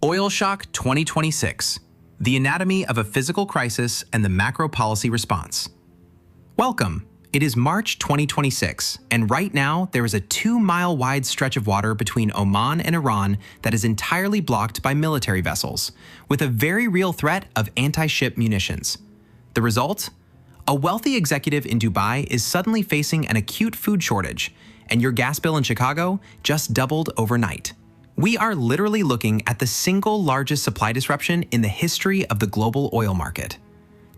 Oil Shock 2026, the anatomy of a physical crisis and the macro policy response. Welcome. It is March 2026, and right now there is a 2-mile wide stretch of water between Oman and Iran that is entirely blocked by military vessels, with a very real threat of anti-ship munitions. The result? A wealthy executive in Dubai is suddenly facing an acute food shortage, and your gas bill in Chicago just doubled overnight. We are literally looking at the single largest supply disruption in the history of the global oil market.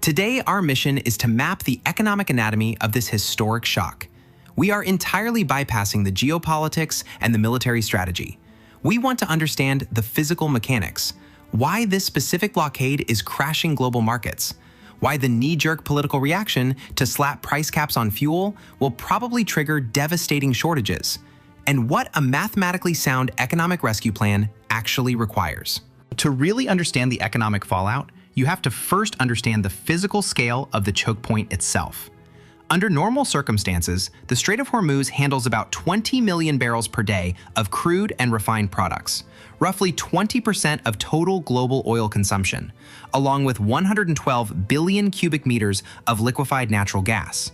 Today, our mission is to map the economic anatomy of this historic shock. We are entirely bypassing the geopolitics and the military strategy. We want to understand the physical mechanics, why this specific blockade is crashing global markets, why the knee-jerk political reaction to slap price caps on fuel will probably trigger devastating shortages, and what a mathematically sound economic rescue plan actually requires. To really understand the economic fallout, you have to first understand the physical scale of the choke point itself. Under normal circumstances, the Strait of Hormuz handles about 20 million barrels per day of crude and refined products, roughly 20% of total global oil consumption, along with 112 billion cubic meters of liquefied natural gas.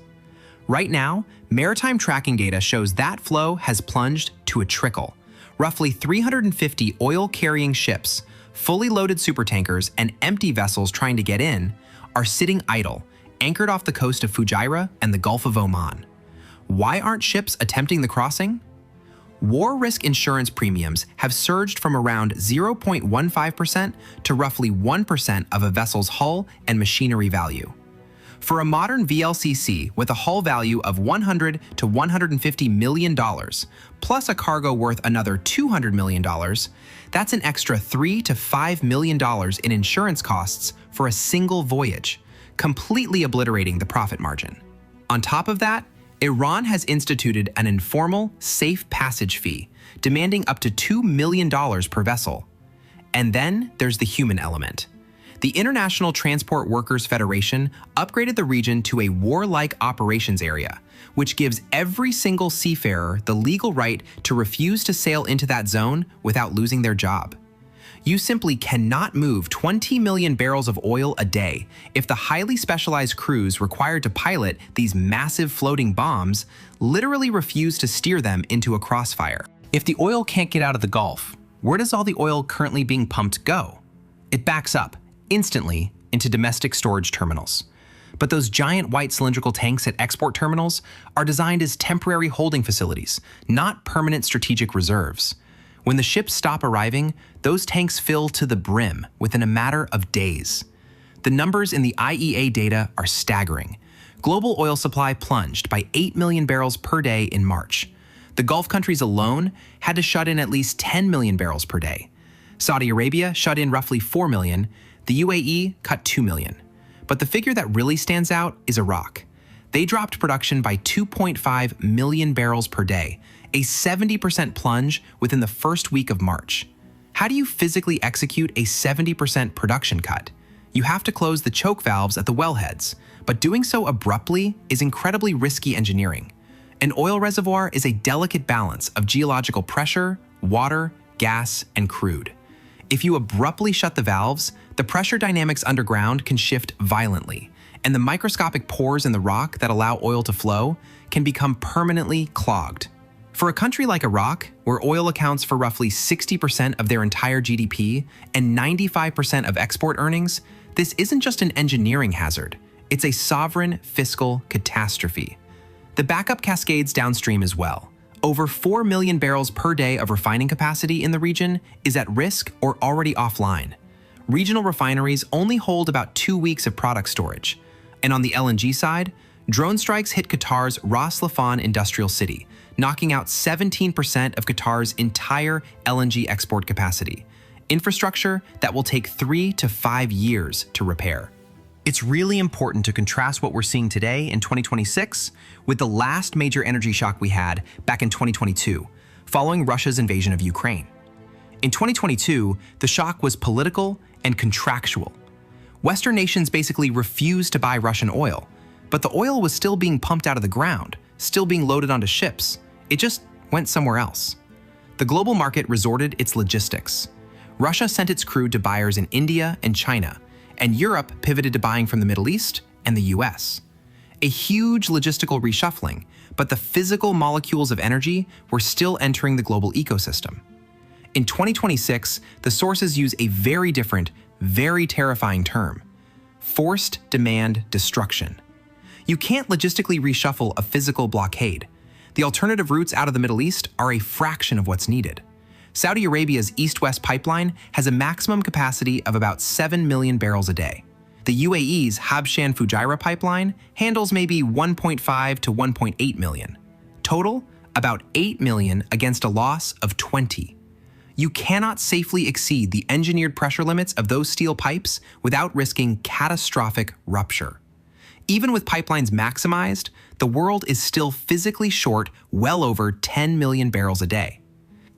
Right now, maritime tracking data shows that flow has plunged to a trickle. Roughly 350 oil-carrying ships, fully loaded supertankers, and empty vessels trying to get in are sitting idle, anchored off the coast of Fujairah and the Gulf of Oman. Why aren't ships attempting the crossing? War risk insurance premiums have surged from around 0.15% to roughly 1% of a vessel's hull and machinery value. For a modern VLCC with a hull value of $100 to $150 million, plus a cargo worth another $200 million, that's an extra $3 to $5 million in insurance costs for a single voyage, completely obliterating the profit margin. On top of that, Iran has instituted an informal, safe passage fee, demanding up to $2 million per vessel. And then there's the human element. The International Transport Workers Federation upgraded the region to a warlike operations area, which gives every single seafarer the legal right to refuse to sail into that zone without losing their job. You simply cannot move 20 million barrels of oil a day if the highly specialized crews required to pilot these massive floating bombs literally refuse to steer them into a crossfire. If the oil can't get out of the Gulf, where does all the oil currently being pumped go? It backs up instantly into domestic storage terminals. But those giant white cylindrical tanks at export terminals are designed as temporary holding facilities, not permanent strategic reserves. When the ships stop arriving, those tanks fill to the brim within a matter of days. The numbers in the IEA data are staggering. Global oil supply plunged by 8 million barrels per day in March. The Gulf countries alone had to shut in at least 10 million barrels per day. Saudi Arabia shut in roughly 4 million, the UAE cut 2 million. But the figure that really stands out is Iraq. They dropped production by 2.5 million barrels per day, a 70% plunge within the first week of March. How do you physically execute a 70% production cut? You have to close the choke valves at the wellheads, but doing so abruptly is incredibly risky engineering. An oil reservoir is a delicate balance of geological pressure, water, gas, and crude. If you abruptly shut the valves, the pressure dynamics underground can shift violently, and the microscopic pores in the rock that allow oil to flow can become permanently clogged. For a country like Iraq, where oil accounts for roughly 60% of their entire GDP and 95% of export earnings, this isn't just an engineering hazard, it's a sovereign fiscal catastrophe. The backup cascades downstream as well. Over 4 million barrels per day of refining capacity in the region is at risk or already offline. Regional refineries only hold about 2 weeks of product storage. And on the LNG side, drone strikes hit Qatar's Ras Laffan industrial city, knocking out 17% of Qatar's entire LNG export capacity. Infrastructure that will take 3 to 5 years to repair. It's really important to contrast what we're seeing today in 2026 with the last major energy shock we had back in 2022, following Russia's invasion of Ukraine. In 2022, the shock was political and contractual. Western nations basically refused to buy Russian oil, but the oil was still being pumped out of the ground, still being loaded onto ships. It just went somewhere else. The global market resorted its logistics. Russia sent its crude to buyers in India and China, and Europe pivoted to buying from the Middle East and the US. A huge logistical reshuffling, but the physical molecules of energy were still entering the global ecosystem. In 2026, the sources use a very different, very terrifying term: forced demand destruction. You can't logistically reshuffle a physical blockade. The alternative routes out of the Middle East are a fraction of what's needed. Saudi Arabia's East-West pipeline has a maximum capacity of about 7 million barrels a day. The UAE's Habshan-Fujairah pipeline handles maybe 1.5 to 1.8 million. Total, about 8 million against a loss of 20. You cannot safely exceed the engineered pressure limits of those steel pipes without risking catastrophic rupture. Even with pipelines maximized, the world is still physically short well over 10 million barrels a day.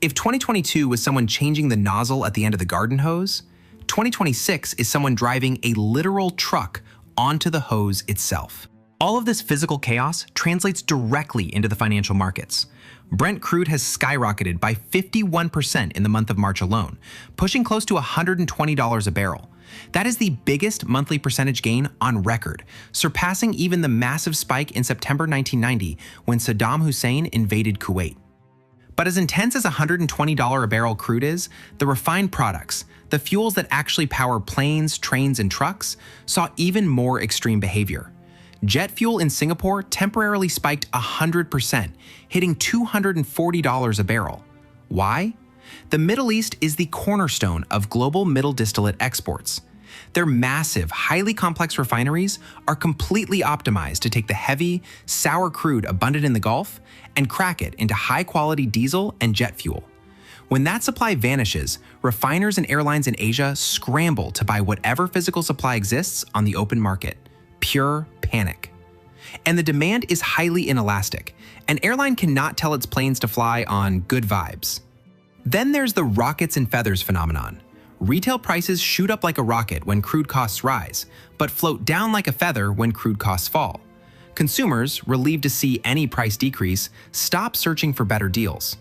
If 2022 was someone changing the nozzle at the end of the garden hose, 2026 is someone driving a literal truck onto the hose itself. All of this physical chaos translates directly into the financial markets. Brent crude has skyrocketed by 51% in the month of March alone, pushing close to $120 a barrel. That is the biggest monthly percentage gain on record, surpassing even the massive spike in September 1990 when Saddam Hussein invaded Kuwait. But as intense as $120 a barrel crude is, the refined products, the fuels that actually power planes, trains, and trucks, saw even more extreme behavior. Jet fuel in Singapore temporarily spiked 100%, hitting $240 a barrel. Why? The Middle East is the cornerstone of global middle distillate exports. Their massive, highly complex refineries are completely optimized to take the heavy, sour crude abundant in the Gulf and crack it into high-quality diesel and jet fuel. When that supply vanishes, refiners and airlines in Asia scramble to buy whatever physical supply exists on the open market. Pure panic. And the demand is highly inelastic. An airline cannot tell its planes to fly on good vibes. Then there's the rockets and feathers phenomenon. Retail prices shoot up like a rocket when crude costs rise, but float down like a feather when crude costs fall. Consumers, relieved to see any price decrease, stop searching for better deals.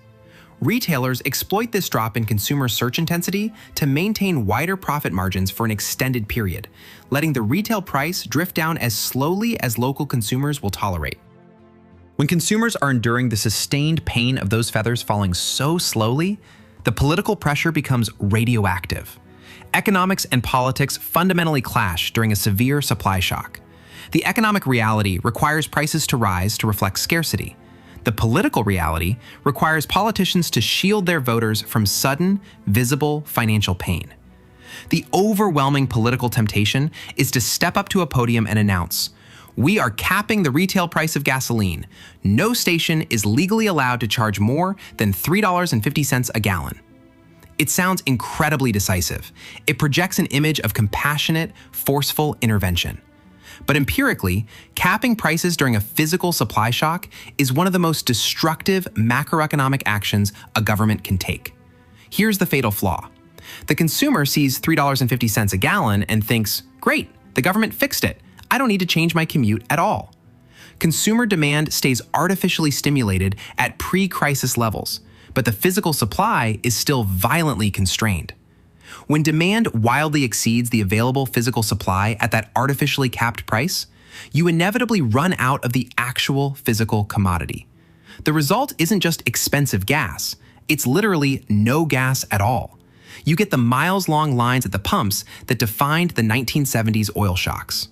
Retailers exploit this drop in consumer search intensity to maintain wider profit margins for an extended period, letting the retail price drift down as slowly as local consumers will tolerate. When consumers are enduring the sustained pain of those feathers falling so slowly, the political pressure becomes radioactive. Economics and politics fundamentally clash during a severe supply shock. The economic reality requires prices to rise to reflect scarcity. The political reality requires politicians to shield their voters from sudden, visible financial pain. The overwhelming political temptation is to step up to a podium and announce, "We are capping the retail price of gasoline. No station is legally allowed to charge more than $3.50 a gallon." It sounds incredibly decisive. It projects an image of compassionate, forceful intervention. But empirically, capping prices during a physical supply shock is one of the most destructive macroeconomic actions a government can take. Here's the fatal flaw. The consumer sees $3.50 a gallon and thinks, "Great, the government fixed it. I don't need to change my commute at all." Consumer demand stays artificially stimulated at pre-crisis levels, but the physical supply is still violently constrained. When demand wildly exceeds the available physical supply at that artificially capped price, you inevitably run out of the actual physical commodity. The result isn't just expensive gas, it's literally no gas at all. You get the miles-long lines at the pumps that defined the 1970s oil shocks.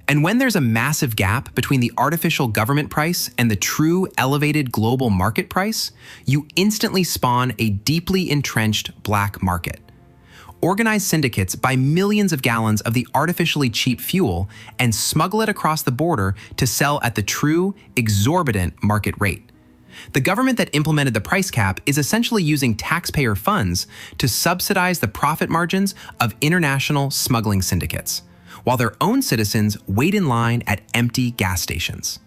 And when there's a massive gap between the artificial government price and the true elevated global market price, you instantly spawn a deeply entrenched black market. Organized syndicates buy millions of gallons of the artificially cheap fuel and smuggle it across the border to sell at the true, exorbitant market rate. The government that implemented the price cap is essentially using taxpayer funds to subsidize the profit margins of international smuggling syndicates, while their own citizens wait in line at empty gas stations.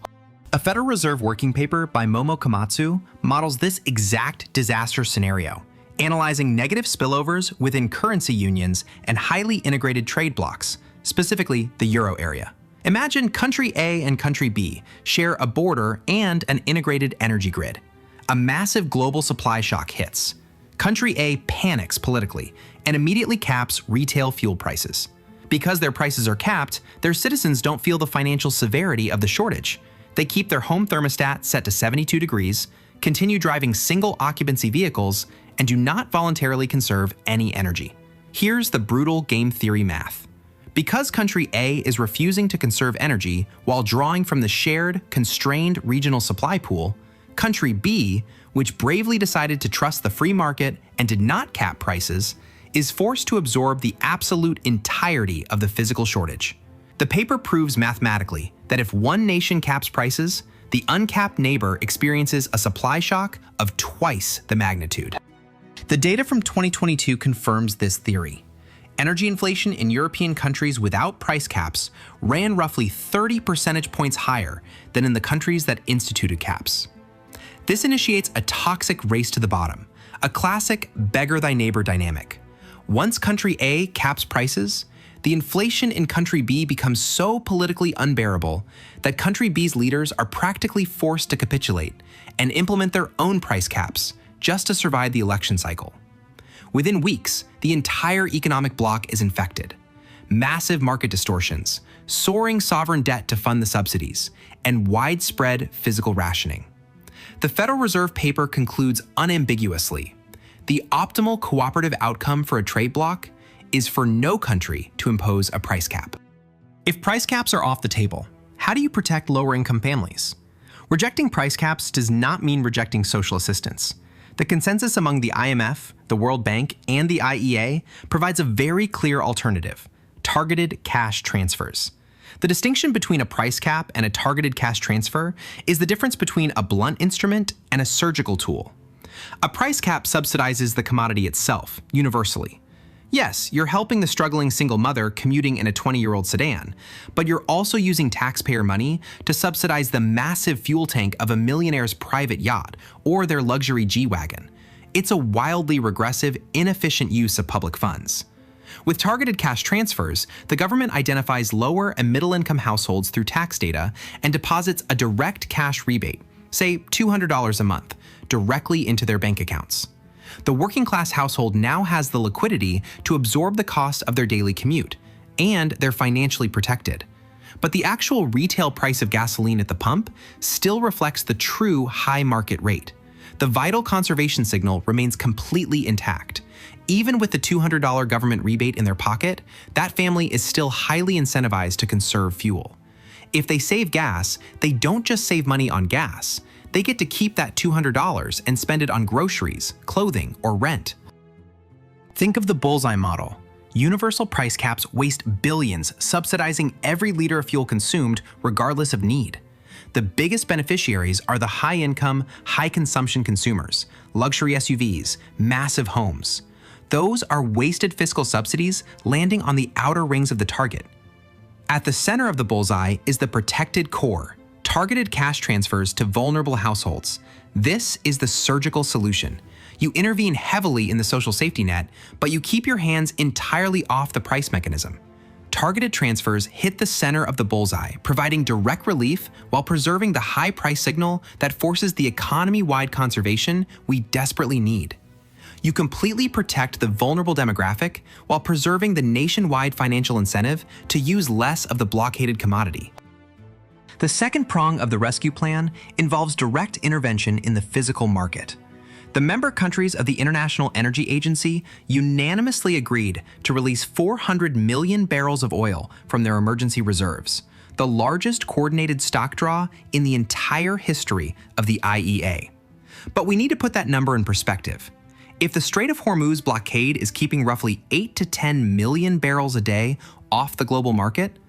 A Federal Reserve working paper by Momo Komatsu models this exact disaster scenario, analyzing negative spillovers within currency unions and highly integrated trade blocs, specifically the euro area. Imagine country A and country B share a border and an integrated energy grid. A massive global supply shock hits. Country A panics politically and immediately caps retail fuel prices. Because their prices are capped, their citizens don't feel the financial severity of the shortage. They keep their home thermostat set to 72 degrees, continue driving single occupancy vehicles, and do not voluntarily conserve any energy. Here's the brutal game theory math. Because Country A is refusing to conserve energy while drawing from the shared, constrained regional supply pool, Country B, which bravely decided to trust the free market and did not cap prices, is forced to absorb the absolute entirety of the physical shortage. The paper proves mathematically that if one nation caps prices, the uncapped neighbor experiences a supply shock of twice the magnitude. The data from 2022 confirms this theory. Energy inflation in European countries without price caps ran roughly 30 percentage points higher than in the countries that instituted caps. This initiates a toxic race to the bottom, a classic beggar thy neighbor dynamic. Once Country A caps prices, the inflation in Country B becomes so politically unbearable that Country B's leaders are practically forced to capitulate and implement their own price caps just to survive the election cycle. Within weeks, the entire economic bloc is infected. Massive market distortions, soaring sovereign debt to fund the subsidies, and widespread physical rationing. The Federal Reserve paper concludes unambiguously: the optimal cooperative outcome for a trade bloc is for no country to impose a price cap. If price caps are off the table, how do you protect lower-income families? Rejecting price caps does not mean rejecting social assistance. The consensus among the IMF, the World Bank, and the IEA provides a very clear alternative: targeted cash transfers. The distinction between a price cap and a targeted cash transfer is the difference between a blunt instrument and a surgical tool. A price cap subsidizes the commodity itself, universally. Yes, you're helping the struggling single mother commuting in a 20-year-old sedan, but you're also using taxpayer money to subsidize the massive fuel tank of a millionaire's private yacht or their luxury G-Wagon. It's a wildly regressive, inefficient use of public funds. With targeted cash transfers, the government identifies lower and middle-income households through tax data and deposits a direct cash rebate, say $200 a month, directly into their bank accounts. The working-class household now has the liquidity to absorb the cost of their daily commute, and they're financially protected. But the actual retail price of gasoline at the pump still reflects the true high market rate. The vital conservation signal remains completely intact. Even with the $200 government rebate in their pocket, that family is still highly incentivized to conserve fuel. If they save gas, they don't just save money on gas. They get to keep that $200 and spend it on groceries, clothing, or rent. Think of the bullseye model. Universal price caps waste billions subsidizing every liter of fuel consumed regardless of need. The biggest beneficiaries are the high-income, high-consumption consumers, luxury SUVs, massive homes. Those are wasted fiscal subsidies landing on the outer rings of the target. At the center of the bullseye is the protected core, targeted cash transfers to vulnerable households. This is the surgical solution. You intervene heavily in the social safety net, but you keep your hands entirely off the price mechanism. Targeted transfers hit the center of the bullseye, providing direct relief while preserving the high price signal that forces the economy-wide conservation we desperately need. You completely protect the vulnerable demographic while preserving the nationwide financial incentive to use less of the blockaded commodity. The second prong of the rescue plan involves direct intervention in the physical market. The member countries of the International Energy Agency unanimously agreed to release 400 million barrels of oil from their emergency reserves, the largest coordinated stock draw in the entire history of the IEA. But we need to put that number in perspective. If the Strait of Hormuz blockade is keeping roughly 8 to 10 million barrels a day off the global market,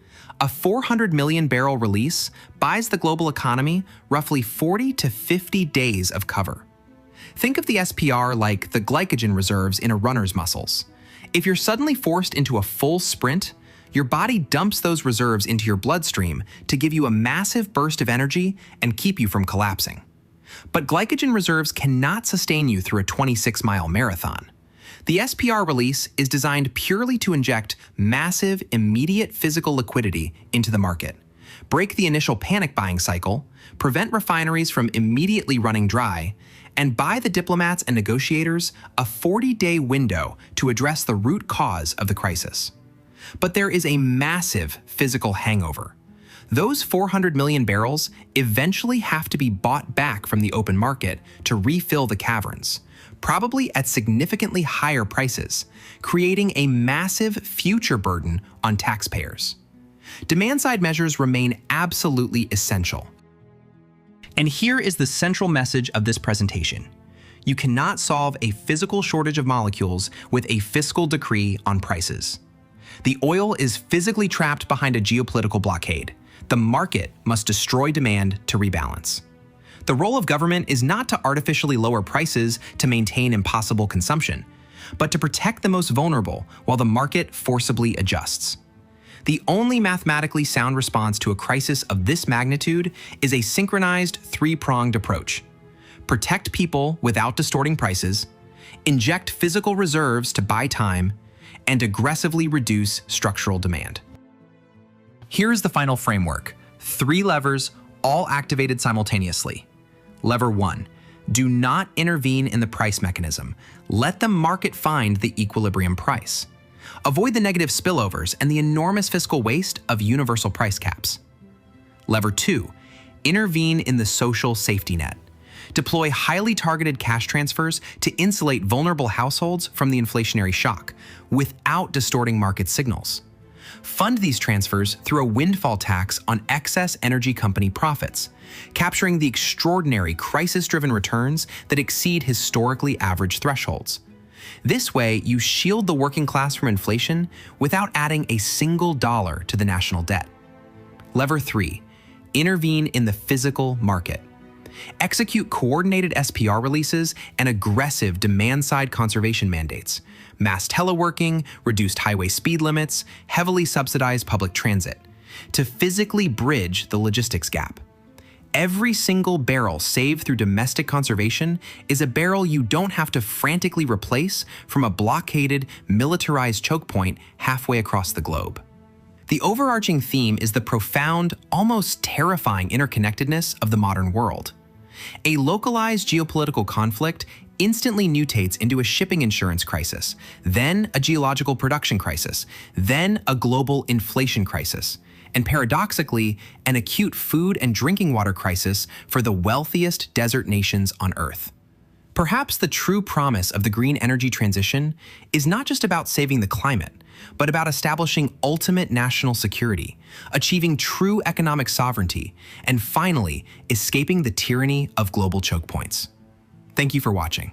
a 400 million barrel release buys the global economy roughly 40 to 50 days of cover. Think of the SPR like the glycogen reserves in a runner's muscles. If you're suddenly forced into a full sprint, your body dumps those reserves into your bloodstream to give you a massive burst of energy and keep you from collapsing. But glycogen reserves cannot sustain you through a 26-mile marathon. The SPR release is designed purely to inject massive, immediate physical liquidity into the market, break the initial panic buying cycle, prevent refineries from immediately running dry, and buy the diplomats and negotiators a 40-day window to address the root cause of the crisis. But there is a massive physical hangover. Those 400 million barrels eventually have to be bought back from the open market to refill the caverns, probably at significantly higher prices, creating a massive future burden on taxpayers. Demand-side measures remain absolutely essential. And here is the central message of this presentation. You cannot solve a physical shortage of molecules with a fiscal decree on prices. The oil is physically trapped behind a geopolitical blockade. The market must destroy demand to rebalance. The role of government is not to artificially lower prices to maintain impossible consumption, but to protect the most vulnerable while the market forcibly adjusts. The only mathematically sound response to a crisis of this magnitude is a synchronized three-pronged approach. Protect people without distorting prices, inject physical reserves to buy time, and aggressively reduce structural demand. Here's the final framework. 3 levers, all activated simultaneously. Lever 1. Do not intervene in the price mechanism. Let the market find the equilibrium price. Avoid the negative spillovers and the enormous fiscal waste of universal price caps. Lever 2. Intervene in the social safety net. Deploy highly targeted cash transfers to insulate vulnerable households from the inflationary shock without distorting market signals. Fund these transfers through a windfall tax on excess energy company profits, capturing the extraordinary crisis-driven returns that exceed historically average thresholds. This way, you shield the working class from inflation without adding a single dollar to the national debt. Lever 3. Intervene in the physical market. Execute coordinated SPR releases and aggressive demand-side conservation mandates, mass teleworking, reduced highway speed limits, heavily subsidized public transit, to physically bridge the logistics gap. Every single barrel saved through domestic conservation is a barrel you don't have to frantically replace from a blockaded, militarized choke point halfway across the globe. The overarching theme is the profound, almost terrifying interconnectedness of the modern world. A localized geopolitical conflict instantly mutates into a shipping insurance crisis, then a geological production crisis, then a global inflation crisis, and paradoxically, an acute food and drinking water crisis for the wealthiest desert nations on Earth. Perhaps the true promise of the green energy transition is not just about saving the climate, but about establishing ultimate national security, achieving true economic sovereignty, and finally, escaping the tyranny of global choke points. Thank you for watching.